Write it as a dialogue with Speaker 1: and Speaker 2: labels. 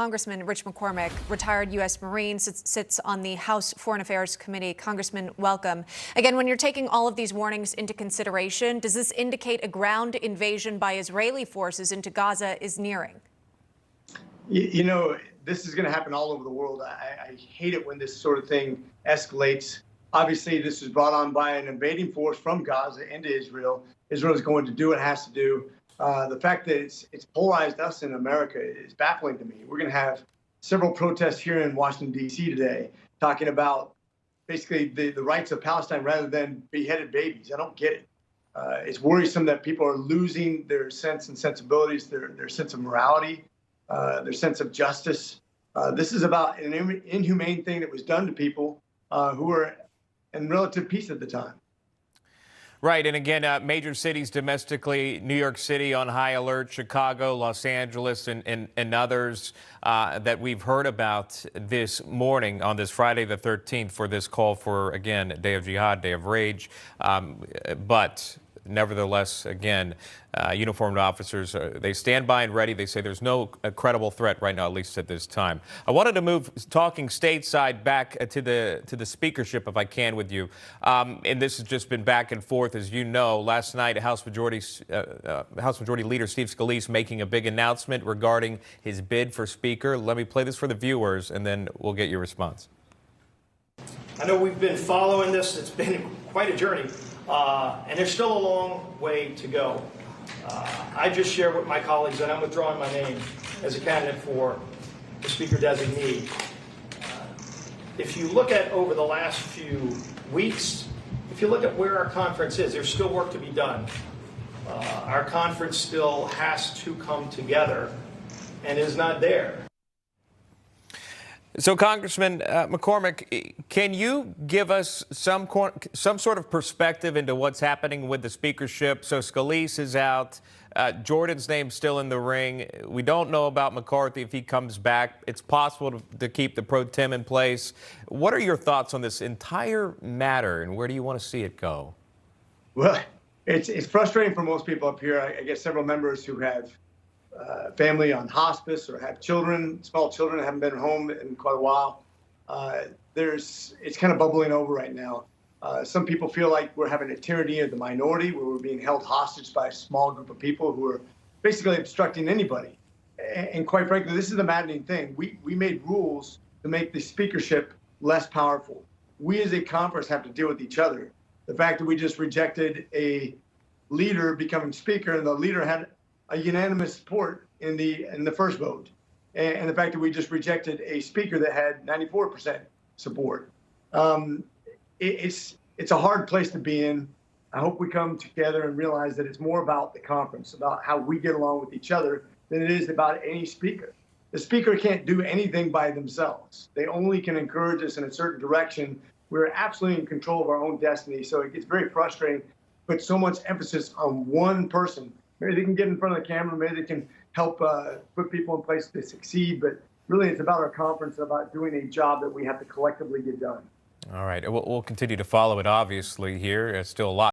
Speaker 1: Congressman Rich McCormick, retired U.S. Marine, sits on the House Foreign Affairs Committee. Congressman, welcome. Again, when you're taking all of these warnings into consideration, does this indicate a ground invasion by Israeli forces into Gaza is nearing?
Speaker 2: You know, this is going to happen all over the world. I hate it when this sort of thing escalates. Obviously, this was brought on by an invading force from Gaza into Israel. Israel is going to do what it has to do. The fact that it's polarized us in America is baffling to me. We're going to have several protests here in Washington, D.C. today talking about basically the rights of Palestine rather than beheaded babies. I don't get it. It's worrisome that people are losing their sense and sensibilities, their sense of morality, their sense of justice. This is about an inhumane thing that was done to people who were in relative peace at the time.
Speaker 3: Right. And again, major cities domestically, New York City on high alert, Chicago, Los Angeles, and others that we've heard about this morning on this Friday the 13th for this call for, again, Day of Jihad, Day of Rage. But nevertheless, again, uniformed officers, they stand by and ready. They say there's no credible threat right now, at least at this time. I wanted to move, talking stateside, back to the speakership, if I can, with you. And this has just been back and forth, as you know. Last night, House Majority Leader Steve Scalise making a big announcement regarding his bid for Speaker. Let me play this for the viewers, and then we'll get your response.
Speaker 4: I know we've been following this. It's been quite a journey. And there's still a long way to go. I just shared with my colleagues that I'm withdrawing my name as a candidate for the Speaker designee. If you look at over the last few weeks, if you look at where our conference is, there's still work to be done. Our conference still has to come together and is not there.
Speaker 3: So, Congressman McCormick, can you give us some sort of perspective into what's happening with the speakership? So Scalise is out. Jordan's name's still in the ring. We don't know about McCarthy if he comes back. It's possible to keep the pro tem in place. What are your thoughts on this entire matter, and where do you want to see it go?
Speaker 2: Well, it's frustrating for most people up here. I guess several members who have family on hospice or have children, small children, that haven't been home in quite a while. It's kind of bubbling over right now. Some people feel like we're having a tyranny of the minority, where we're being held hostage by a small group of people who are basically obstructing anybody. And quite frankly, this is the maddening thing. We made rules to make the speakership less powerful. We as a conference have to deal with each other. The fact that we just rejected a leader becoming speaker, and the leader had a unanimous support in the first vote, and the fact that we just rejected a speaker that had 94% support. It's a hard place to be in. I hope we come together and realize that it's more about the conference, about how we get along with each other, than it is about any speaker. The speaker can't do anything by themselves. They only can encourage us in a certain direction. We're absolutely in control of our own destiny, so it gets very frustrating. Put so much emphasis on one person. Maybe they can get in front of the camera, maybe they can help put people in place to succeed, but really it's about our conference, about doing a job that we have to collectively get done.
Speaker 3: All right, we'll continue to follow it, obviously, here. There's still a lot